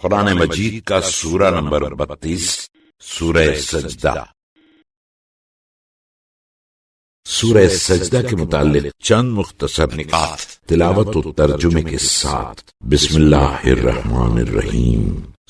قرآن مجید کا سورہ نمبر 32 سورہ سجدہ۔ سورہ سجدہ کے متعلق چند مختصر نکات تلاوت و ترجمے کے ساتھ۔ بسم اللہ الرحمن الرحیم۔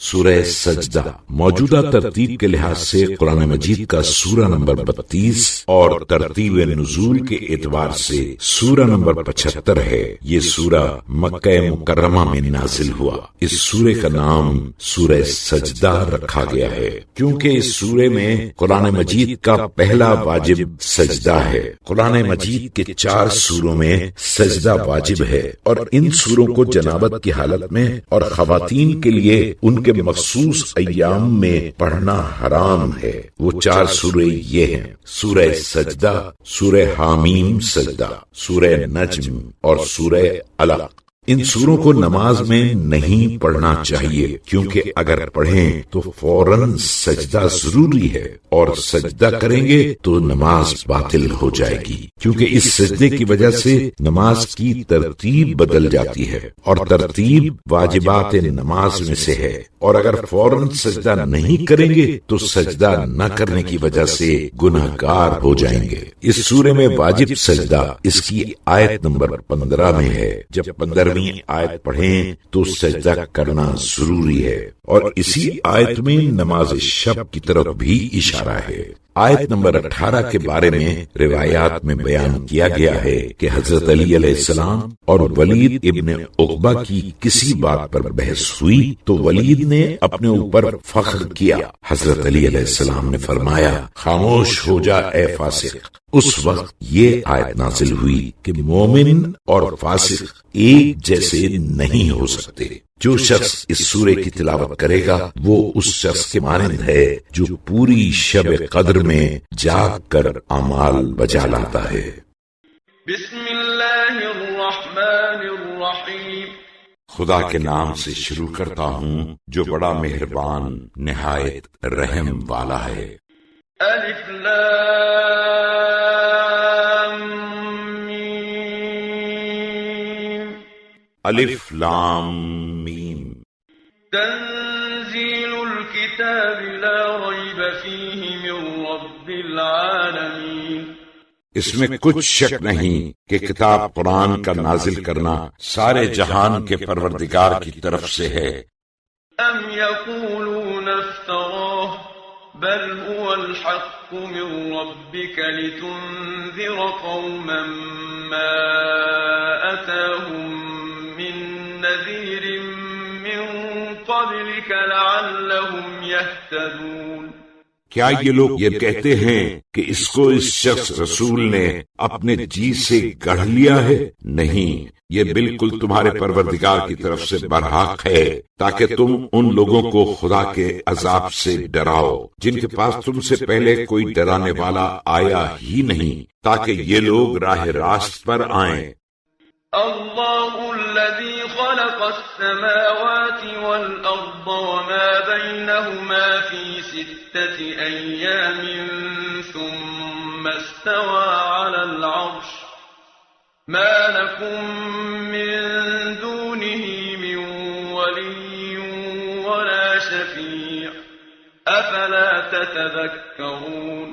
سورہ سجدہ موجودہ ترتیب کے لحاظ سے قرآن مجید کا سورہ نمبر 32 اور ترتیب نزول کے اعتبار سے سورہ نمبر 75 ہے۔ یہ سورہ مکہ مکرمہ میں نازل ہوا۔ اس سورے کا نام سورہ سجدہ رکھا گیا ہے کیونکہ اس سورے میں قرآن مجید کا پہلا واجب سجدہ ہے۔ قرآن مجید کے 4 سوروں میں سجدہ واجب ہے اور ان سوروں کو جنابت کی حالت میں اور خواتین کے لیے ان کے مخصوص ایام میں پڑھنا حرام ہے۔ وہ 4 سورے یہ ہیں: سورہ سجدہ، سورہ حامیم سجدہ، سورہ نجم اور سورہ علق۔ ان سوروں کو نماز میں نہیں پڑھنا چاہیے کیونکہ اگر پڑھیں تو فوراً سجدہ ضروری ہے اور سجدہ کریں گے تو نماز باطل ہو جائے گی، کیونکہ اس سجدے کی وجہ سے نماز کی ترتیب بدل جاتی ہے اور ترتیب واجبات نماز میں سے ہے، اور اگر فوراً سجدہ نہیں کریں گے تو سجدہ نہ کرنے کی وجہ سے گناہگار ہو جائیں گے۔ اس سورے میں واجب سجدہ اس کی آیت نمبر 15 میں ہے۔ جب 15 آیت پڑھیں تو سجدہ کرنا ضروری ہے، اور اسی آیت میں نماز شب کی طرف بھی اشارہ ہے۔ آیت نمبر 18 کے بارے میں روایات میں بیان کیا گیا ہے کہ حضرت علی علیہ السلام اور ولید ابن عقبہ کی کسی بات پر بحث ہوئی تو ولید نے اپنے اوپر فخر کیا۔ حضرت علی علیہ السلام نے فرمایا، خاموش ہو جا اے فاسق۔ اس وقت یہ آیت نازل ہوئی کہ مومن اور فاسق ایک جیسے نہیں ہو سکتے۔ جو شخص اس سورے کی تلاوت کرے گا وہ اس شخص کے مانند ہے جو پوری شب قدر میں جاگ کر اعمال بجا لاتا ہے۔ بسم اللہ الرحمن الرحیم۔ خدا کے نام سے شروع کرتا ہوں جو بڑا مہربان نہایت رحم والا ہے۔ الف لام الف لام میم۔ تنزیل الکتاب لا ریب فیہ من رب العالمین۔ اس میں کچھ شک نہیں کہ کتاب قرآن کا نازل کرنا سارے جہان کے پروردگار کی طرف سے ہے۔ ام یقولون افتراہ بل هو الحق من ربك لتنذر قوما ما أتاهم من نذير من قبلك لعلهم يهتدون۔ کیا یہ لوگ یہ کہتے ہیں کہ اس کو اس شخص رسول نے اپنے جی سے گڑھ لیا ہے؟ نہیں، یہ بالکل تمہارے پروردگار کی طرف سے برحق ہے تاکہ تم ان لوگوں کو خدا کے عذاب سے ڈراؤ جن کے پاس تم سے پہلے کوئی ڈرانے والا آیا ہی نہیں، تاکہ یہ لوگ راہ راست پر آئیں۔ اللہ الذي خلق السماوات والأرض وما بينهما في 6 أيام ثم استوى على العرش ما لكم من دونه من ولي ولا شفيع أفلا تتذكرون۔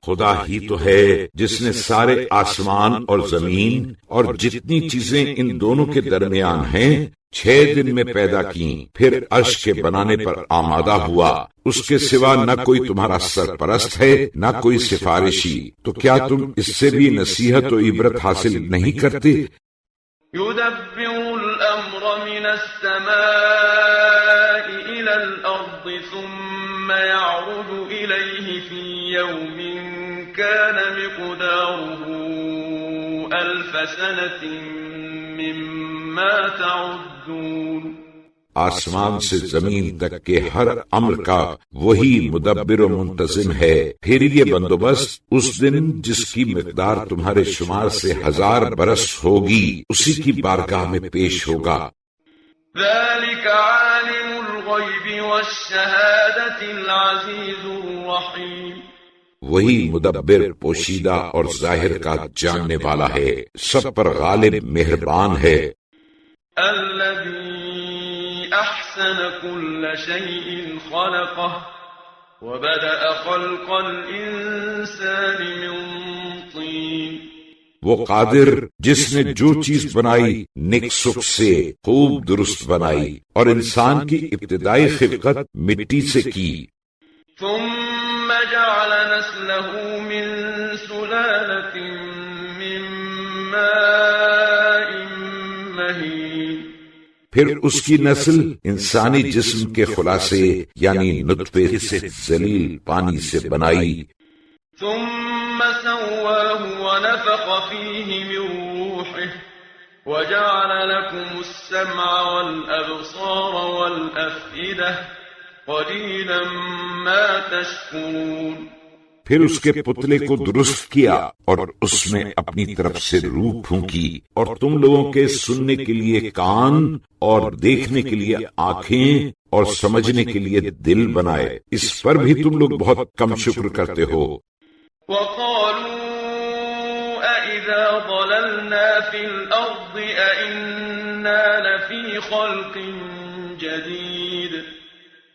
خدا ہی تو ہے جس نے سارے آسمان اور زمین اور جتنی چیزیں ان دونوں کے درمیان ہیں 6 دن میں پیدا کی، پھر عرش کے بنانے پر آمادہ ہوا۔ اس کے سوا نہ کوئی تمہارا سرپرست ہے نہ کوئی سفارشی، تو کیا تم اس سے بھی نصیحت و عبرت حاصل نہیں کرتے؟ يدبر الأمر من السماء إلى الأرض ثم يعرج إليه في يوم كان مقداره 1000 سنة مما تعدون۔ آسمان سے زمین تک کے ہر امر کا وہی مدبر و منتظم ہے، پھر یہ بندوبست اس دن جس کی مقدار تمہارے شمار سے 1000 برس ہوگی اسی کی بارگاہ میں پیش ہوگا۔ ذلك عالم الغیب والشہادة العزیز الرحیم۔ وہی مدبر پوشیدہ اور ظاہر کا جاننے والا ہے، سب پر غالب مہربان ہے۔ الذي أحسن كل شيء خلقه وبدأ خلق الإنسان من طين وہ قادر جس نے جو چیز بنائی نیک سکھ سے خوب درست بنائی اور انسان کی ابتدائی خلقت مٹی سے کی. ثم جعل نسله من سلالة من ماء مهين پھر اس کی نسل انسانی جسم کے خلاصے یعنی نطفے سے ذلیل پانی سے بنائی. ثم سواه ونفخ فيه من روحه وجعل لكم السمع والأبصار والأفئدة قليلا ما تشكرون. پھر اس کے پتلے کو درست کیا اور اس میں اپنی طرف سے روح پھونکی اور تم لوگوں کے سننے کے لیے کان اور دیکھنے کے لیے آنکھیں اور سمجھنے کے لیے دل بنائے. اس پر بھی تم لوگ بہت کم شکر کرتے ہو. وقالوا أَإِذَا ضَلَلْنَا فِي الْأَرْضِ أَإِنَّا لَفِي خَلْقٍ جَدِيدٍ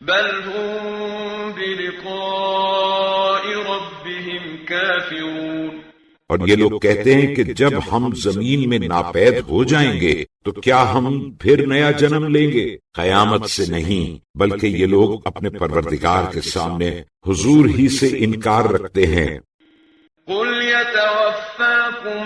بَلْ هُمْ بِلِقَاءِ رَبِّهِمْ كَافِرُونَ. اور یہ لوگ کہتے ہیں کہ جب ہم زمین میں ناپید ہو جائیں گے تو کیا ہم پھر نیا جنم لیں گے؟ قیامت سے نہیں، بلکہ یہ لوگ اپنے پروردگار کے سامنے حضور ہی سے انکار رکھتے ہیں. قُلْ يَتَوَفَّاكُمْ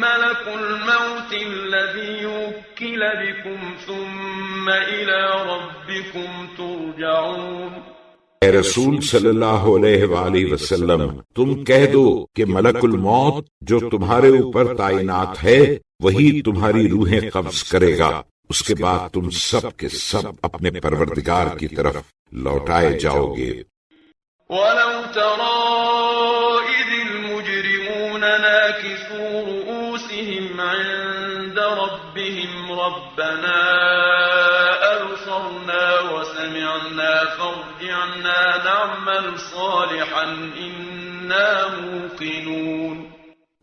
مَلَكُ الْمَوْتِ الَّذِي وُكِّلَ بِكُمْ ثُمَّ إِلَى رَبِّكُمْ تُرْجَعُونَ. اے رسول صلی اللہ علیہ وآلہ وسلم، تم کہہ دو کہ ملک الموت جو تمہارے اوپر تعینات ہے وہی تمہاری روحیں قبض کرے گا. اس کے بعد تم سب کے سب اپنے پروردگار کی طرف لوٹائے جاؤ گے. وَلَوْ تَرَىٰ إِذِ الْمُجْرِمُونَ نَاكِسُو رُءُوسِهِمْ عِندَ رَبِّهِمْ رَبَّنَا أَبْصَرْنَا وَسَمِعْنَا فَارْجِعْنَا نَعْمَلْ صَالِحًا إِنَّا مُوقِنُونَ.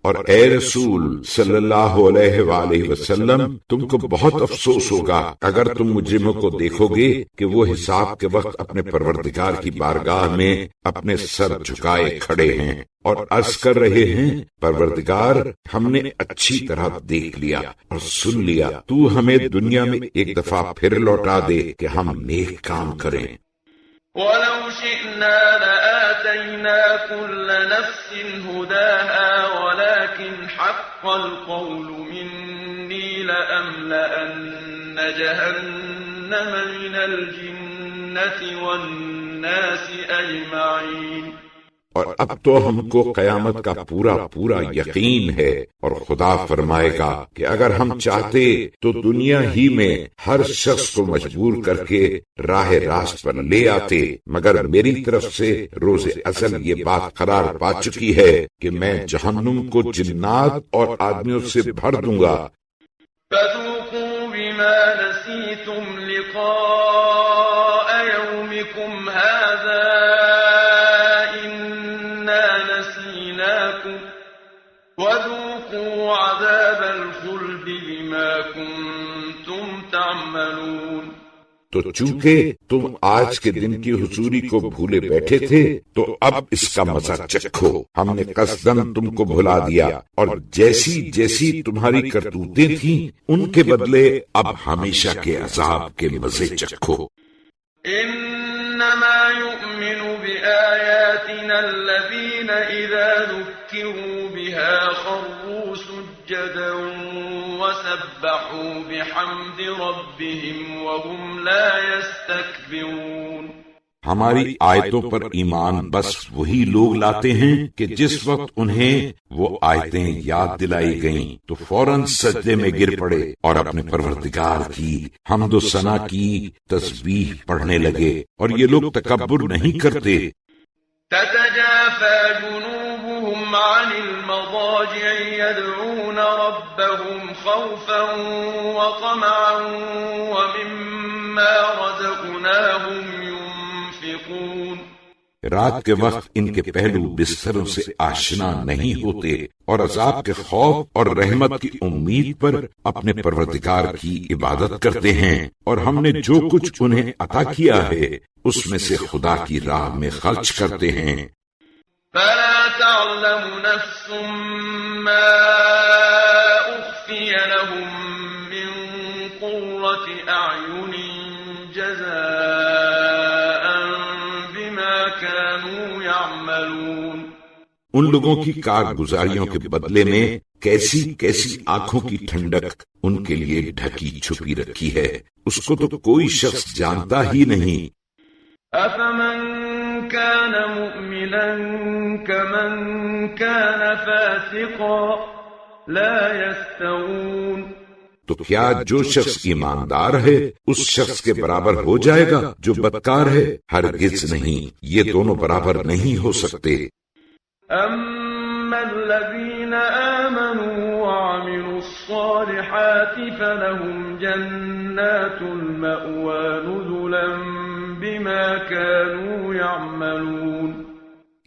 اور اے رسول صلی اللہ علیہ وآلہ وسلم، تم کو بہت افسوس ہوگا اگر تم مجرموں کو دیکھو گے کہ وہ حساب کے وقت اپنے پروردگار کی بارگاہ میں اپنے سر جھکائے کھڑے ہیں اور عرض کر رہے ہیں، پروردگار ہم نے اچھی طرح دیکھ لیا اور سن لیا، تو ہمیں دنیا میں ایک دفعہ پھر لوٹا دے کہ ہم نیک کام کریں. وَلَوْ شِئْنَا لَآتَيْنَا كُلَّ نَفْسٍ هُدَاهَا وَلَكِنْ حَقَّ الْقَوْلُ مِنِّي لَأَمْلَأَنَّ جَهَنَّمَ مِنَ الْجِنَّةِ وَالنَّاسِ أَجْمَعِينَ. اور اب تو ہم کو قیامت کا پورا یقین ہے، اور خدا فرمائے گا کہ اگر ہم چاہتے تو دنیا ہی میں ہر شخص کو مجبور کر کے راہ راست پر لے آتے، مگر میری طرف سے روز ازل یہ بات قرار پا چکی ہے کہ میں جہنم کو جنات اور آدمیوں سے بھر دوں گا. فَذُوقُوا بِمَا نَسِيتُمْ لِقَاءَ يَوْمِكُمْ هَذَا وَذُوقُوا عَذَابَ الْخُلْدِ بِمَا كُنتُمْ تَعْمَلُونَ. تو چونکہ تم آج کے دن کی حضوری کو بھولے بیٹھے تھے تو اب اس کا مزہ چکھو. ہم نے قصداً تم کو بھلا دیا، اور جیسی جیسی تمہاری کرتوتیں تھیں ان کے بدلے اب ہمیشہ کے عذاب کے مزے چکھو. إنما يؤمن بآياتنا الذين إذا ذكروا بها خروا سجدا وسبحوا بحمد ربهم وهم لا يستكبرون. ہماری آیتوں پر ایمان بس وہی لوگ لاتے ہیں کہ جس وقت انہیں وہ آیتیں یاد دلائی گئیں تو فوراً سجدے میں گر پڑے اور اپنے پروردگار کی حمد و ثنا کی تسبیح پڑھنے لگے، اور یہ لوگ تکبر نہیں کرتے. تتجافى جنوبهم عن المضاجع يدعون ربهم خوفا وطمعا ومما رزقناهم ينفقون. رات کے وقت ان کے پہلو بستروں سے آشنا نہیں ہوتے اور عذاب کے خوف اور رحمت کی امید پر اپنے پروردگار کی عبادت کرتے ہیں، اور ہم نے جو کچھ انہیں عطا کیا ہے اس میں سے خدا کی راہ میں خرچ کرتے ہیں۔ فلا تعلم نفس ما أخفي لهم من قرة أعين جزاء بما كانوا يعملون۔ ان لوگوں کی کارگزاریوں کے بدلے میں کیسی کیسی آنکھوں کی ٹھنڈک ان کے لیے ڈھکی چھپی رکھی ہے، اس کو تو کوئی شخص جانتا ہی نہیں۔ أفمن كان مؤمنا كمن كان فاسقا لا يستوون۔ تو کیا جو شخص ایماندار ہے اس شخص کے برابر ہو جائے گا جو بدکار ہے؟ ہرگز نہیں، یہ دونوں برابر نہیں ہو سکتے۔ أما الذين آمنوا وعملوا الصالحات فلهم جنات المأوى نزلا بما كانوا يعملون۔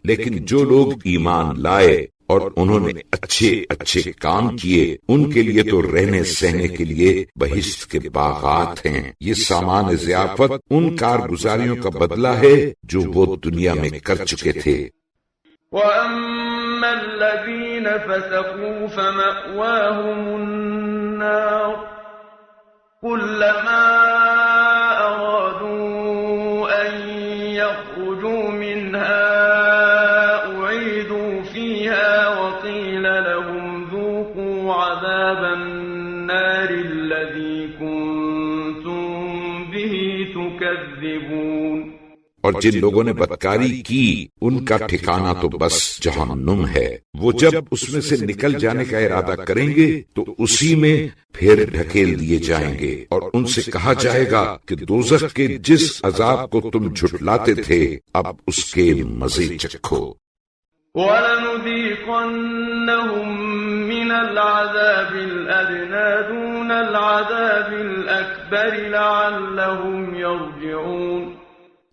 لیکن جو لوگ ایمان لائے اور انہوں نے اچھے اچھے کام کیے، ان کے لیے تو رہنے سہنے کے لیے بہشت کے باغات ہیں۔ یہ سامان ضیافت ان کارگزاریوں کا بدلہ ہے جو وہ دنیا میں کر چکے تھے۔ وَأَمَّا الَّذِينَ فَسَقُوا فَمَأْوَاهُمُ النَّارُ كُلَّمَا أَرَادُوا أَن يَخْرُجُوا مِنْهَا أُعِيدُوا فِيهَا وَقِيلَ لَهُمْ ذُوقُوا عَذَابَ النَّارِ الَّذِي كُنتُم بِهِ تُكَذِّبُونَ۔ اور جن لوگوں نے بدکاری کی ان کا ٹھکانہ تو بس جہنم ہے، وہ جب اس میں سے نکل جانے کا ارادہ کریں گے تو اسی میں پھر ڈھکیل دیے جائیں گے، اور ان سے کہا جائے گا کہ دوزخ کے جس عذاب کو تم جھٹلاتے تھے اب اس کے مزے چکھو۔ وَلَنُذِيقَنَّهُم مِّنَ الْعَذَابِ الْأَدْنَىٰ دُونَ الْعَذَابِ الْأَكْبَرِ لَعَلَّهُمْ يَرْجِعُونَ۔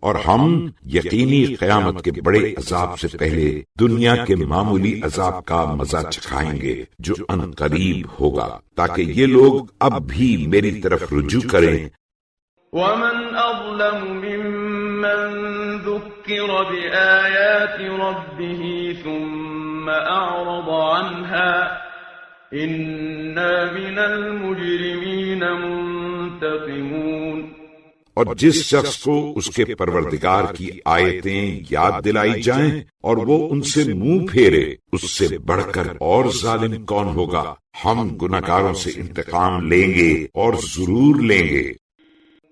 اور ہم یقینی قیامت کے بڑے عذاب سے پہلے دنیا کے معمولی عذاب کا مزہ چکھائیں گے جو ان قریب ہوگا، تاکہ یہ لوگ اب بھی میری طرف رجوع کریں۔ وَمَنْ أَظْلَمُ مِمَّنْ ذُكِّرَ بِآيَاتِ رَبِّهِ ثُمَّ أَعْرَضَ عَنْهَا إِنَّا مِنَ الْمُجْرِمِينَ مُنْتَقِمُونَ۔ اور جس شخص کو اس کے پروردگار کی آیتیں یاد دلائی جائیں اور وہ ان سے منہ پھیرے، اس سے بڑھ کر اور ظالم کون ہوگا؟ ہم گناہگاروں سے انتقام لیں گے اور ضرور لیں گے۔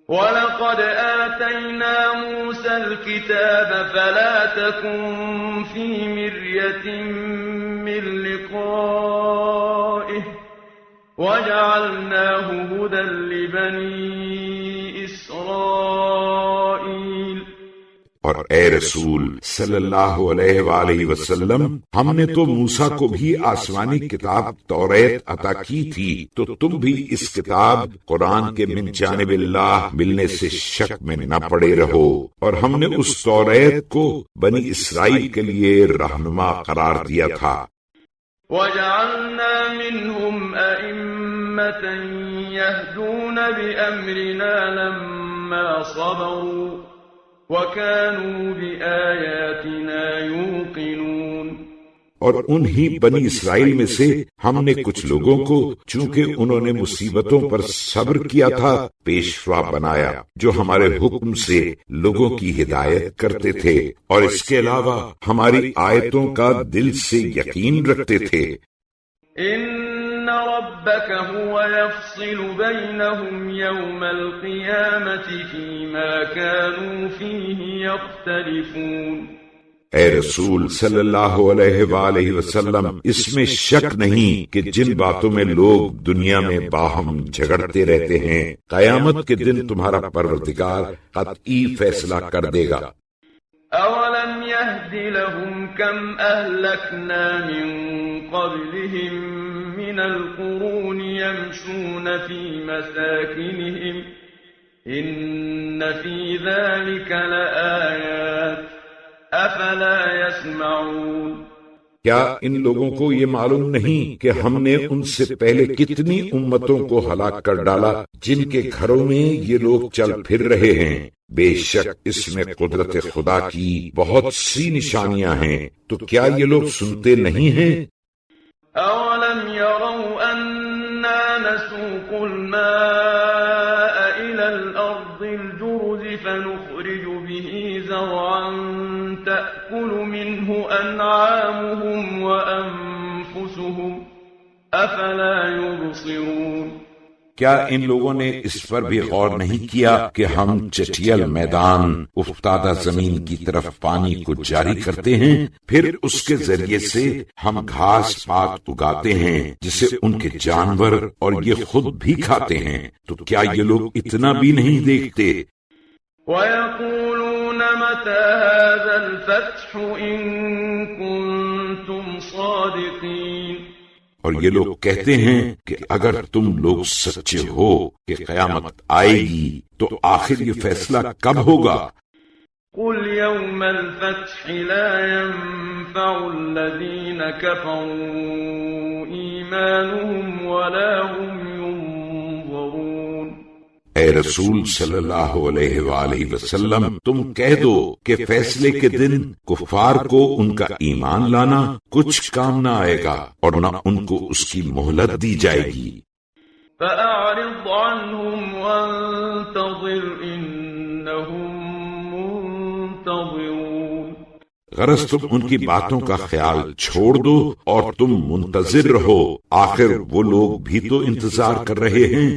وَلَقَدْ آتَيْنَا مُوسَى الْكِتَابَ فَلَا تَكُنْ فِي مِرْيَةٍ مِّن لِقَائِهِ وَجَعَلْنَاهُ هُدًى لِبَنِي إِسْرَائِيلَ۔ اور اے رسول صلی اللہ علیہ وآلہ وسلم، ہم نے تو موسیٰ کو بھی آسمانی کتاب توریت عطا کی تھی، تو تم بھی اس کتاب قرآن کے من جانب اللہ ملنے سے شک میں نہ پڑے رہو، اور ہم نے اس توریت کو بنی اسرائیل کے لیے رہنما قرار دیا تھا۔ وَجَعَلْنَا مِنْهُمْ أَئِمَّةً يَهْدُونَ بِأَمْرِنَا لَمَّا صَبَرُوا وَكَانُوا بِآيَاتِنَا يُوقِنُونَ۔ اور انہی بنی اسرائیل میں سے ہم نے کچھ لوگوں کو چونکہ انہوں نے مصیبتوں پر صبر کیا تھا پیشوا بنایا، جو ہمارے حکم سے لوگوں کی ہدایت کرتے تھے اور اس کے علاوہ ہماری آیتوں کا دل سے یقین رکھتے تھے۔ إِنَّ رَبَّكَ هُوَ يَفْصِلُ بَيْنَهُمْ يَوْمَ الْقِيَامَةِ فِيمَا كَانُوا فِيهِ يَخْتَلِفُونَ۔ اے رسول صلی اللہ علیہ وآلہ وسلم، اس میں شک نہیں کہ جن باتوں میں لوگ دنیا میں باہم جھگڑتے رہتے ہیں، قیامت کے دن تمہارا پروردگار قطعی فیصلہ کر دے گا۔ أَوَلَمْ يَهْدِ لَهُمْ كَمْ أَهْلَكْنَا مِنْ قَبْلِهِمْ مِنَ الْقُرُونِ يَمْشُونَ فِي مَسَاكِنِهِمْ إِنَّ فِي ذَلِكَ لَآيَاتٍ أفلا يسمعون کیا ان لوگوں کو یہ معلوم نہیں کہ ہم نے ان سے پہلے کتنی امتوں کو ہلاک کر ڈالا جن کے گھروں میں یہ لوگ چل پھر رہے ہیں؟ بے شک اس میں قدرت خدا کی بہت سی نشانیاں ہیں، تو کیا یہ لوگ سنتے نہیں ہیں؟ أولم يروا أنا نسوق الماء إلى الأرض الجرز فنخرج به زرعا تأكل منه أنعامهم وأنفسهم أفلا يبصرون کیا ان لوگوں نے اس پر بھی غور نہیں کیا کہ ہم چٹیل میدان افتادہ زمین کی طرف پانی کو جاری کرتے ہیں، پھر اس کے ذریعے سے ہم گھاس پات اگاتے ہیں جسے ان کے جانور اور یہ خود بھی کھاتے ہیں، تو کیا یہ لوگ اتنا بھی نہیں دیکھتے؟ وَيَقُولُونَ مَتَى هَذَا الْفَتْحُ إِن كُنتُمْ صَادِقِينَ اور یہ لوگ کہتے ہیں کہ اگر تم لوگ سچے ہو کہ قیامت آئے گی تو آخر یہ فیصلہ کب ہوگا؟ قُلْ يَوْمَ الْفَتْحِ لَا يَنفَعُ الَّذِينَ كَفَرُوا إِيمَانُهُمْ وَلَا هُمْ يُنظَرُونَ اے رسول صلی اللہ علیہ وآلہ وسلم، تم کہہ دو کہ فیصلے کے دن کفار کو ان کا ایمان لانا کچھ کام نہ آئے گا اور نہ ان کو اس کی مہلت دی جائے گی۔ فَأَعْرِضْ عَنْهُمْ وَانتَظِرْ إِنَّهُمْ مُنتَظِرُونَ غرض تم ان کی باتوں کا خیال چھوڑ دو اور تم منتظر رہو، آخر وہ لوگ بھی تو انتظار کر رہے ہیں۔